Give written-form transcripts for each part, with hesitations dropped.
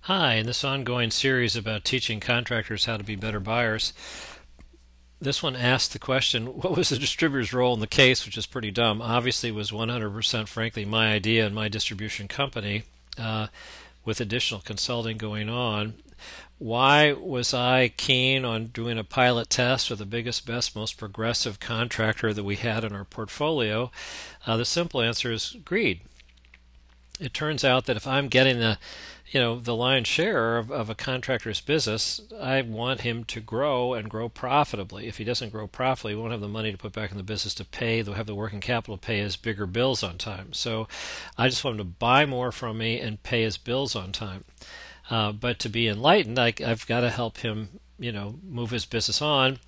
Hi, in this ongoing series about teaching contractors how to be better buyers, this one asked the question, what was the distributor's role in the case, which is pretty dumb. Obviously, it was 100% frankly my idea and my distribution company with additional consulting going on. Why was I keen on doing a pilot test with the biggest, best, most progressive contractor that we had in our portfolio? The simple answer is greed. It turns out that if I'm getting the lion's share of a contractor's business, I want him to grow and grow profitably. If he doesn't grow profitably, he won't have the money to put back in the business to pay. They'll have the working capital to pay his bigger bills on time. So I just want him to buy more from me and pay his bills on time. But to be enlightened, I've got to help him, move his business on.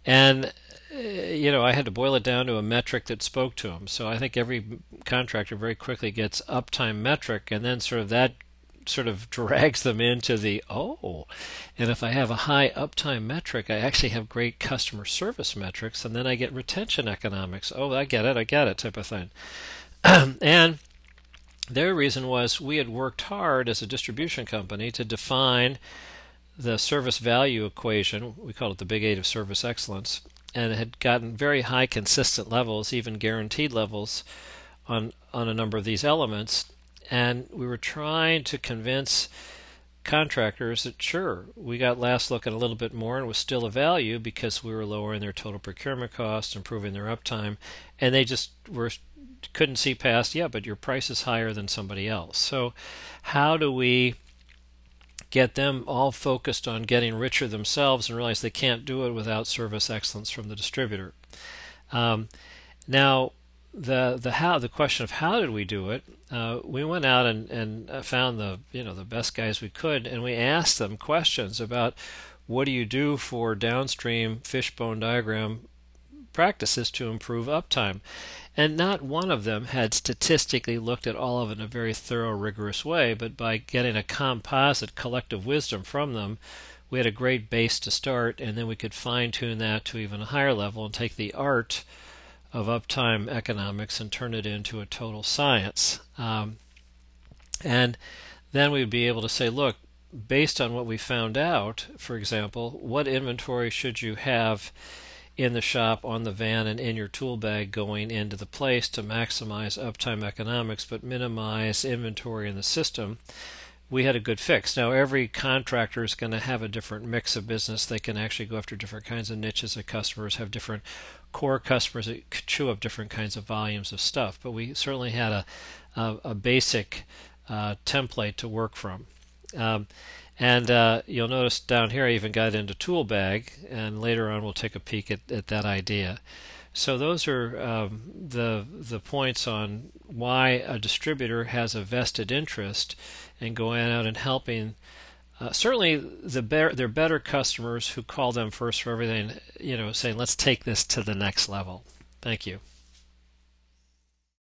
And I had to boil it down to a metric that spoke to him. So I think every contractor very quickly gets uptime metric, and then that drags them into and if I have a high uptime metric, I actually have great customer service metrics, and then I get retention economics. Oh, I get it, type of thing. And their reason was we had worked hard as a distribution company to define the service value equation. We called it the Big Eight of service excellence, and it had gotten very high consistent levels, even guaranteed levels on a number of these elements. And we were trying to convince contractors that sure, we got last look at a little bit more and it was still a value because we were lowering their total procurement cost, improving their uptime, and they just couldn't see past, yeah, but your price is higher than somebody else. So how do we get them all focused on getting richer themselves and realize they can't do it without service excellence from the distributor? Now, the question of how did we do it? We went out and found the best guys we could, and we asked them questions about what do you do for downstream fishbone diagram practices to improve uptime. And not one of them had statistically looked at all of it in a very thorough, rigorous way, but by getting a composite collective wisdom from them, we had a great base to start, and then we could fine-tune that to even a higher level and take the art of uptime economics and turn it into a total science. And then we'd be able to say, look, based on what we found out, for example, what inventory should you have in the shop, on the van, and in your tool bag going into the place to maximize uptime economics but minimize inventory in the system? We had a good fix. Now, every contractor is going to have a different mix of business. They can actually go after different kinds of niches of customers, have different core customers that chew up different kinds of volumes of stuff. But we certainly had a basic template to work from. And you'll notice down here I even got into tool bag, and later on we'll take a peek at that idea. So those are the points on why a distributor has a vested interest in going out and helping. Certainly, they're better customers who call them first for everything, saying, let's take this to the next level. Thank you.